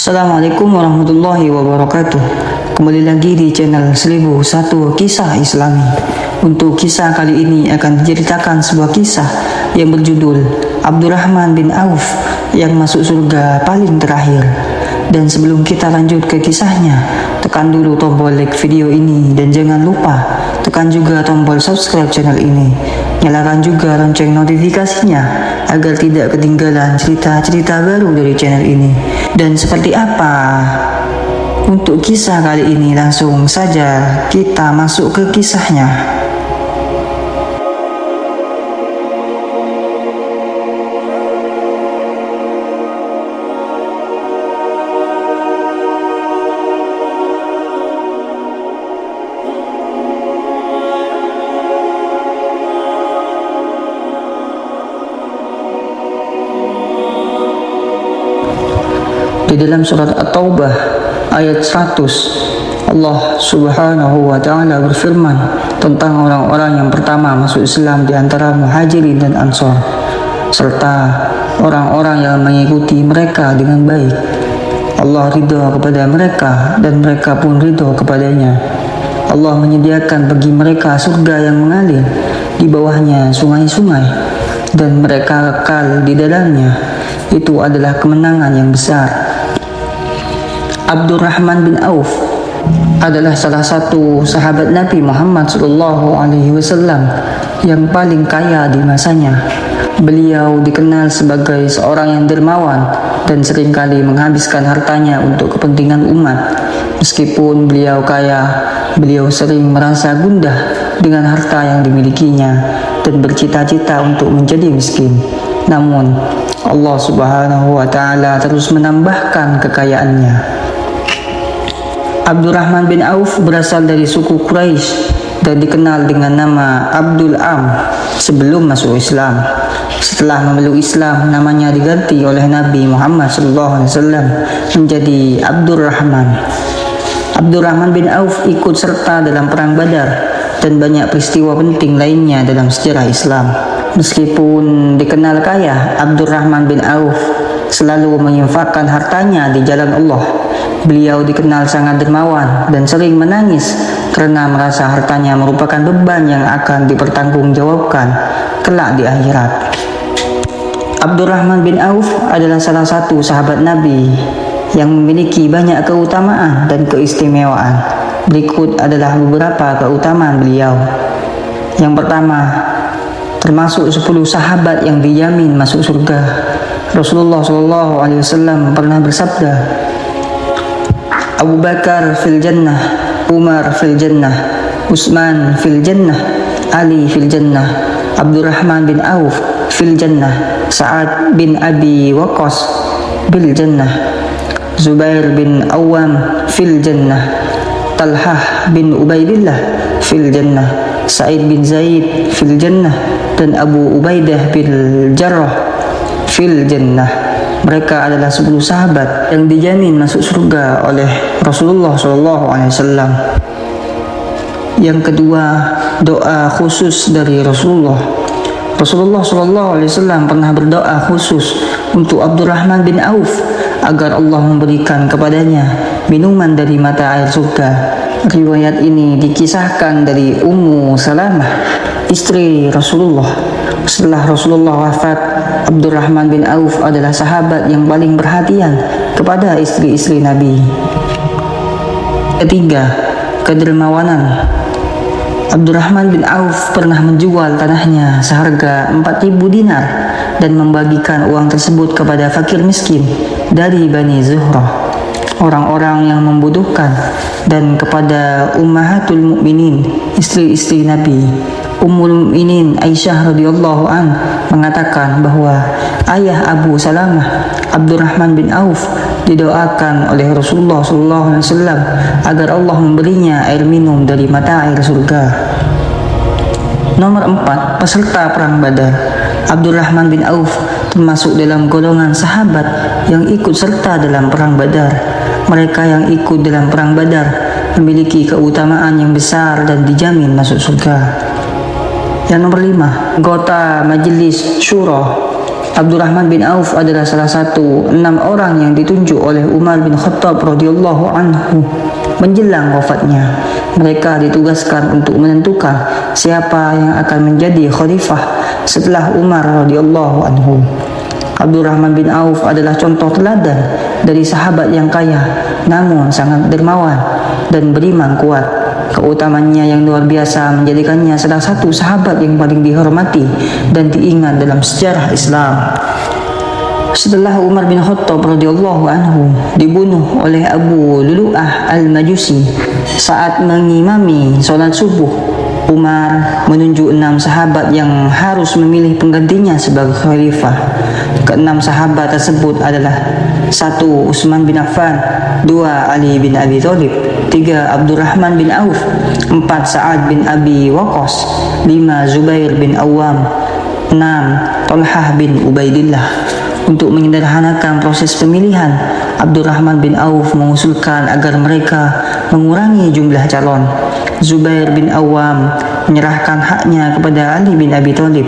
Assalamualaikum warahmatullahi wabarakatuh. Kembali lagi di channel 1001 Kisah Islami. Untuk kisah kali ini akan diceritakan sebuah kisah yang berjudul Abdurrahman bin Auf yang masuk surga paling terakhir. Dan sebelum kita lanjut ke kisahnya, tekan dulu tombol like video ini dan jangan lupa tekan juga tombol subscribe channel ini. Nyalakan juga lonceng notifikasinya agar tidak ketinggalan cerita-cerita baru dari channel ini. Dan seperti apa untuk kisah kali ini, langsung saja kita masuk ke kisahnya. Di dalam surat At-Taubah ayat 100, Allah Subhanahu wa Ta'ala berfirman tentang orang-orang yang pertama masuk Islam di antara Muhajirin dan Ansor, serta orang-orang yang mengikuti mereka dengan baik. Allah ridho kepada mereka dan mereka pun ridho kepadanya. Allah menyediakan bagi mereka surga yang mengalir di bawahnya sungai-sungai dan mereka kekal di dalamnya. Itu adalah kemenangan yang besar. Abdurrahman bin Auf adalah salah satu sahabat Nabi Muhammad SAW yang paling kaya di masanya. Beliau dikenal sebagai seorang yang dermawan dan seringkali menghabiskan hartanya untuk kepentingan umat. Meskipun beliau kaya, beliau sering merasa gundah dengan harta yang dimilikinya dan bercita-cita untuk menjadi miskin. Namun Allah Subhanahu wa Ta'ala terus menambahkan kekayaannya. Abdurrahman bin Auf berasal dari suku Quraisy dan dikenal dengan nama Abdul Am sebelum masuk Islam. Setelah memeluk Islam, namanya diganti oleh Nabi Muhammad SAW menjadi Abdurrahman. Abdurrahman bin Auf ikut serta dalam perang Badar dan banyak peristiwa penting lainnya dalam sejarah Islam. Meskipun dikenal kaya, Abdurrahman bin Auf selalu menginfakkan hartanya di jalan Allah. Beliau dikenal sangat dermawan dan sering menangis karena merasa hartanya merupakan beban yang akan dipertanggungjawabkan kelak di akhirat. Abdurrahman bin Auf adalah salah satu sahabat Nabi yang memiliki banyak keutamaan dan keistimewaan. Berikut adalah beberapa keutamaan beliau. Yang pertama, termasuk 10 sahabat yang dijamin masuk surga. Rasulullah SAW pernah bersabda, Abu Bakar fil jannah, Umar fil jannah, Utsman fil jannah, Ali fil jannah, Abdurrahman bin Auf fil jannah, Sa'ad bin Abi Waqqas bil jannah, Zubair bin Awam fil jannah, Talhah bin Ubaidillah fil jannah, Sa'id bin Zaid fil jannah, dan Abu Ubaidah bin Jarrah fil jannah. Mereka adalah 10 sahabat yang dijamin masuk surga oleh Rasulullah SAW. Yang kedua, doa khusus dari Rasulullah. Rasulullah SAW pernah berdoa khusus untuk Abdurrahman bin Auf agar Allah memberikan kepadanya minuman dari mata air surga. Riwayat ini dikisahkan dari Ummu Salamah, istri Rasulullah. Setelah Rasulullah wafat, Abdurrahman bin Auf adalah sahabat yang paling perhatian kepada istri-istri Nabi. Ketiga, kedermawanan. Abdurrahman bin Auf pernah menjual tanahnya seharga 4.000 dinar dan membagikan uang tersebut kepada fakir miskin dari Bani Zuhrah, orang-orang yang membutuhkan, dan kepada Ummahatul Mukminin, istri-istri Nabi. Ummul Mukminin Aisyah radhiyallahu an mengatakan bahwa ayah Abu Salamah, Abdurrahman bin Auf, didoakan oleh Rasulullah SAW agar Allah memberinya air minum dari mata air surga. Nomor 4, peserta perang Badar. Abdurrahman bin Auf termasuk dalam golongan sahabat yang ikut serta dalam perang Badar. Mereka yang ikut dalam perang Badar memiliki keutamaan yang besar dan dijamin masuk surga. Yang nomor 5, anggota Majelis Syuro. Abdurrahman bin Auf adalah salah satu 6 orang yang ditunjuk oleh Umar bin Khattab radhiyallahu anhu menjelang wafatnya. Mereka ditugaskan untuk menentukan siapa yang akan menjadi khalifah setelah Umar radhiyallahu anhu. Abdurrahman bin Auf adalah contoh teladan dari sahabat yang kaya namun sangat dermawan dan beriman kuat. Keutamaannya yang luar biasa menjadikannya salah satu sahabat yang paling dihormati dan diingat dalam sejarah Islam. Setelah Umar bin Khattab radhiyallahu anhu dibunuh oleh Abu Lulu'ah al-Majusi saat mengimami sholat subuh, Umar menunjuk 6 sahabat yang harus memilih penggantinya sebagai khalifah. Keenam sahabat tersebut adalah 1. Utsman bin Affan, 2. Ali bin Abi Thalib, 3. Abdurrahman bin Auf, 4. Sa'ad bin Abi Waqqas, 5. Zubair bin Awam, 6. Talhah bin Ubaidillah. Untuk menyederhanakan proses pemilihan, Abdurrahman bin Auf mengusulkan agar mereka mengurangi jumlah calon. Zubair bin Awam menyerahkan haknya kepada Ali bin Abi Thalib.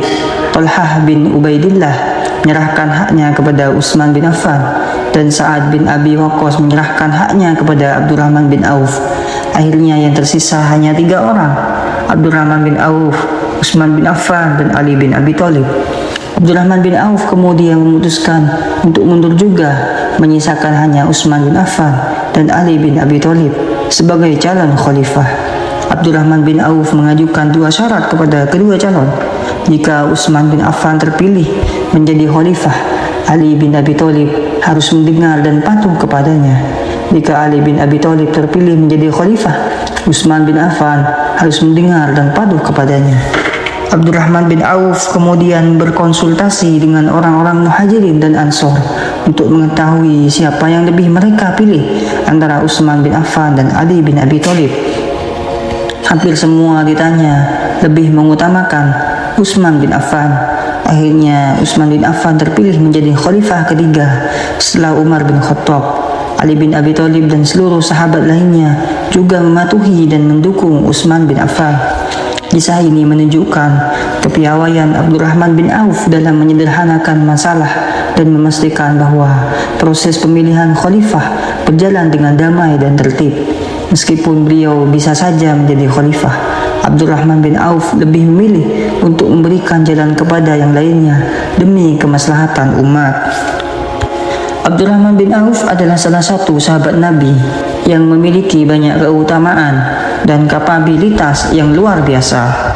Talhah bin Ubaidillah menyerahkan haknya kepada Utsman bin Affan, dan Sa'ad bin Abi Waqqas menyerahkan haknya kepada Abdurrahman bin Auf. Akhirnya yang tersisa hanya 3 orang, Abdurrahman bin Auf, Utsman bin Affan, dan Ali bin Abi Thalib. Abdurrahman bin Auf kemudian memutuskan untuk mundur juga, menyisakan hanya Utsman bin Affan dan Ali bin Abi Thalib sebagai calon khalifah. Abdurrahman bin Auf mengajukan 2 syarat kepada kedua calon. Jika Utsman bin Affan terpilih menjadi khalifah, Ali bin Abi Thalib harus mendengar dan patuh kepadanya. Jika Ali bin Abi Thalib terpilih menjadi khalifah, Utsman bin Affan harus mendengar dan patuh kepadanya. Abdurrahman bin Auf kemudian berkonsultasi dengan orang-orang Muhajirin dan Ansor untuk mengetahui siapa yang lebih mereka pilih antara Utsman bin Affan dan Ali bin Abi Thalib. Hampir semua ditanya lebih mengutamakan Utsman bin Affan. Akhirnya Utsman bin Affan terpilih menjadi khalifah ketiga setelah Umar bin Khattab. Ali bin Abi Thalib dan seluruh sahabat lainnya juga mematuhi dan mendukung Utsman bin Affan. Kisah ini menunjukkan kepiawaian Abdurrahman bin Auf dalam menyederhanakan masalah dan memastikan bahwa proses pemilihan khalifah berjalan dengan damai dan tertib. Meskipun beliau bisa saja menjadi khalifah, Abdurrahman bin Auf lebih memilih untuk memberikan jalan kepada yang lainnya demi kemaslahatan umat. Abdurrahman bin Auf adalah salah satu sahabat Nabi yang memiliki banyak keutamaan dan kapabilitas yang luar biasa.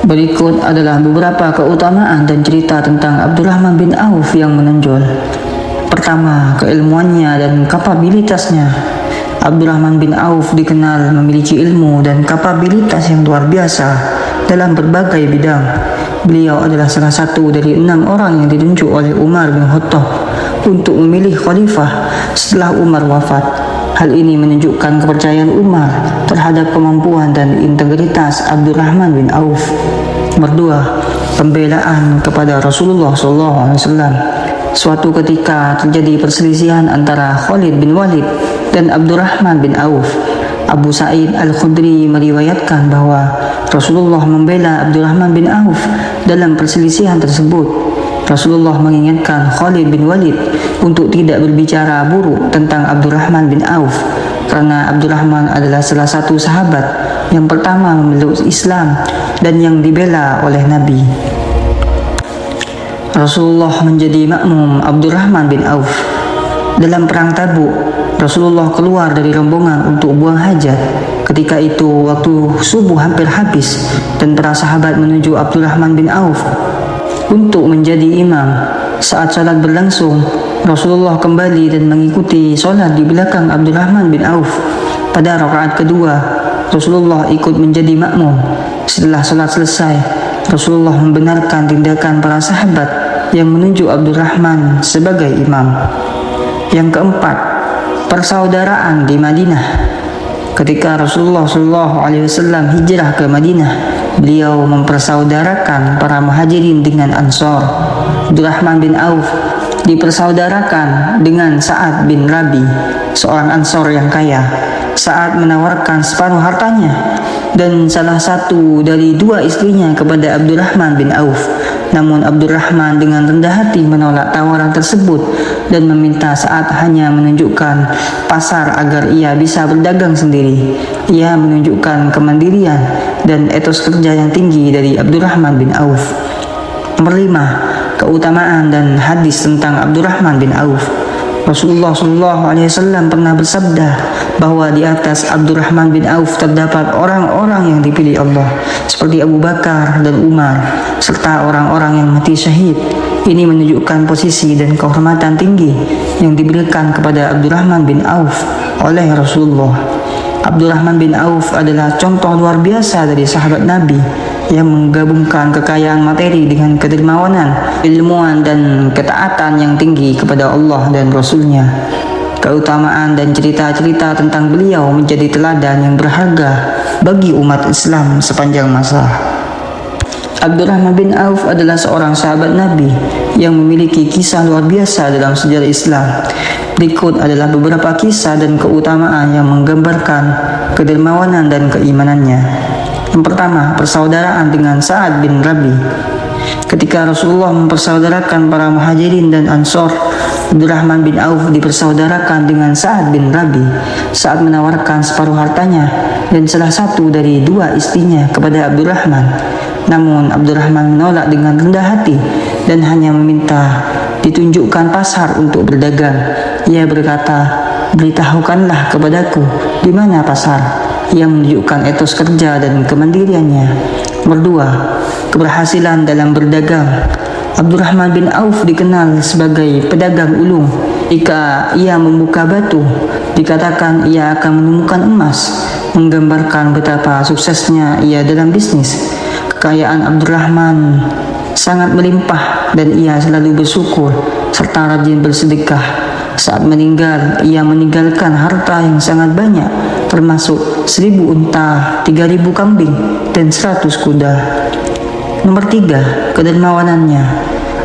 Berikut adalah beberapa keutamaan dan cerita tentang Abdurrahman bin Auf yang menonjol. Pertama, keilmuannya dan kapabilitasnya. Abdurrahman bin Auf dikenal memiliki ilmu dan kapabilitas yang luar biasa dalam berbagai bidang. Beliau adalah salah satu dari 6 orang yang ditunjuk oleh Umar bin Khattab untuk memilih khalifah setelah Umar wafat. Hal ini menunjukkan kepercayaan Umar terhadap kemampuan dan integritas Abdurrahman bin Auf. Nomor 2, pembelaan kepada Rasulullah SAW. Suatu ketika terjadi perselisihan antara Khalid bin Walid dan Abdurrahman bin Auf. Abu Sa'id Al-Khudri meriwayatkan bahwa Rasulullah membela Abdurrahman bin Auf dalam perselisihan tersebut. Rasulullah mengingatkan Khalid bin Walid untuk tidak berbicara buruk tentang Abdurrahman bin Auf karena Abdurrahman adalah salah satu sahabat yang pertama memeluk Islam dan yang dibela oleh Nabi. Rasulullah menjadi makmum Abdurrahman bin Auf. Dalam perang Tabuk, Rasulullah keluar dari rombongan untuk buang hajat. Ketika itu waktu subuh hampir habis dan para sahabat menuju Abdurrahman bin Auf untuk menjadi imam. Saat salat berlangsung, Rasulullah kembali dan mengikuti salat di belakang Abdurrahman bin Auf. Pada rakaat kedua, Rasulullah ikut menjadi makmum. Setelah salat selesai, Rasulullah membenarkan tindakan para sahabat yang menunjuk Abdurrahman sebagai imam. Yang keempat, persaudaraan di Madinah. Ketika Rasulullah SAW hijrah ke Madinah, beliau mempersaudarakan para muhajirin dengan Ansor. Abdurrahman bin Auf dipersaudarakan dengan Sa'ad bin Rabi, seorang Ansor yang kaya. Sa'ad menawarkan separuh hartanya dan salah satu dari 2 istrinya kepada Abdurrahman bin Auf. Namun Abdurrahman dengan rendah hati menolak tawaran tersebut dan meminta Sa'ad hanya menunjukkan pasar agar ia bisa berdagang sendiri. Ia menunjukkan kemandirian dan etos kerja yang tinggi dari Abdurrahman bin Auf. Nomor 5. Keutamaan dan hadis tentang Abdurrahman bin Auf. Rasulullah SAW pernah bersabda bahwa di atas Abdurrahman bin Auf terdapat orang-orang yang dipilih Allah seperti Abu Bakar dan Umar serta orang-orang yang mati syahid. Ini menunjukkan posisi dan kehormatan tinggi yang diberikan kepada Abdurrahman bin Auf oleh Rasulullah. Abdurrahman bin Auf adalah contoh luar biasa dari sahabat Nabi yang menggabungkan kekayaan materi dengan kedermawanan, ilmuwan dan ketaatan yang tinggi kepada Allah dan Rasul-Nya. Keutamaan dan cerita-cerita tentang beliau menjadi teladan yang berharga bagi umat Islam sepanjang masa. Abdurrahman bin Auf adalah seorang sahabat Nabi yang memiliki kisah luar biasa dalam sejarah Islam. Berikut adalah beberapa kisah dan keutamaan yang menggambarkan kedermawanan dan keimanannya. Yang pertama, persaudaraan dengan Sa'ad bin Rabi. Ketika Rasulullah mempersaudarakan para muhajirin dan ansor, Abdurrahman bin Auf dipersaudarakan dengan Sa'ad bin Rabi. Sa'ad menawarkan separuh hartanya dan salah satu dari 2 istrinya kepada Abdurrahman. Namun Abdurrahman menolak dengan rendah hati dan hanya meminta ditunjukkan pasar untuk berdagang. Ia berkata, "Beritahukanlah kepadaku di mana pasar." Ia menunjukkan etos kerja dan kemandiriannya. Nomor 2. Keberhasilan dalam berdagang. Abdurrahman bin Auf dikenal sebagai pedagang ulung. Jika ia membuka batu, dikatakan ia akan menemukan emas, menggambarkan betapa suksesnya ia dalam bisnis. Kekayaan Abdurrahman sangat melimpah dan ia selalu bersyukur serta rajin bersedekah. Saat meninggal, ia meninggalkan harta yang sangat banyak, termasuk 1000 unta, 3000 kambing, dan 100 kuda. Nomor 3. Kedermawanannya.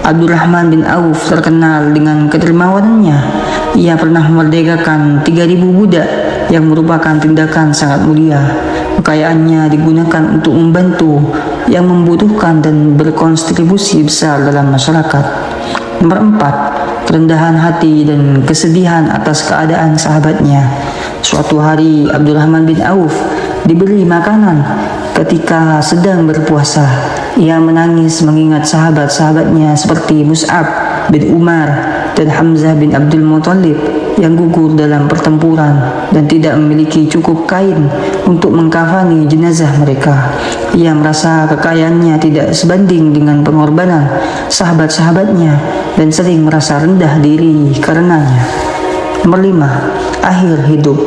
Abdurrahman bin Auf terkenal dengan kedermawanannya. Ia pernah memerdekakan 3000 budak yang merupakan tindakan sangat mulia. Kekayaannya digunakan untuk membantu yang membutuhkan dan berkontribusi besar dalam masyarakat. Nomor 4. Kerendahan hati dan kesedihan atas keadaan sahabatnya. Suatu hari Abdurrahman bin Auf diberi makanan ketika sedang berpuasa. Ia menangis mengingat sahabat-sahabatnya seperti Mus'ab bin Umar dan Hamzah bin Abdul Muthalib yang gugur dalam pertempuran dan tidak memiliki cukup kain untuk mengkafani jenazah mereka. Ia merasa kekayaannya tidak sebanding dengan pengorbanan sahabat-sahabatnya dan sering merasa rendah diri karenanya. Nomor 5. Akhir hidup.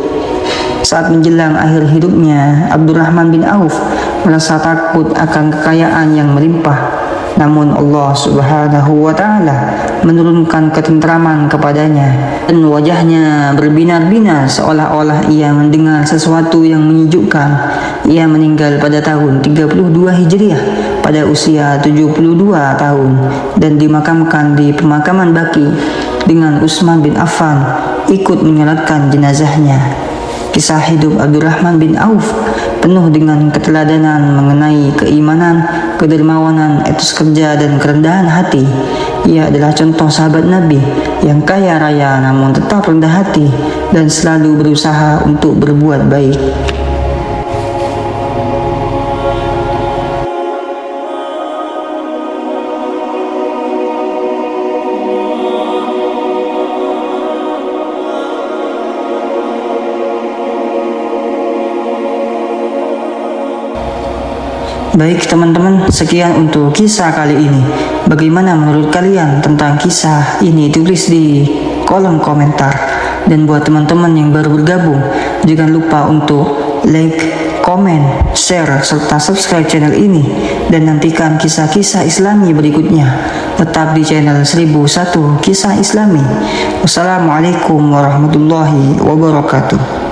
Saat menjelang akhir hidupnya, Abdurrahman bin Auf merasa takut akan kekayaan yang melimpah. Namun Allah Subhanahu wa Ta'ala menurunkan ketentraman kepadanya dan wajahnya berbinar-binar seolah-olah ia mendengar sesuatu yang menyejukkan. Ia meninggal pada tahun 32 Hijriah pada usia 72 tahun dan dimakamkan di pemakaman Baqi dengan Utsman bin Affan ikut menyolatkan jenazahnya. Kisah hidup Abdurrahman bin Auf penuh dengan keteladanan mengenai keimanan, kedermawanan, etos kerja, dan kerendahan hati. Ia adalah contoh sahabat Nabi yang kaya raya namun tetap rendah hati dan selalu berusaha untuk berbuat baik. Baik teman-teman, sekian untuk kisah kali ini. Bagaimana menurut kalian tentang kisah ini? Tulis di kolom komentar. Dan buat teman-teman yang baru bergabung, jangan lupa untuk like, komen, share, serta subscribe channel ini. Dan nantikan kisah-kisah Islami berikutnya. Tetap di channel 1001 Kisah Islami. Wassalamualaikum warahmatullahi wabarakatuh.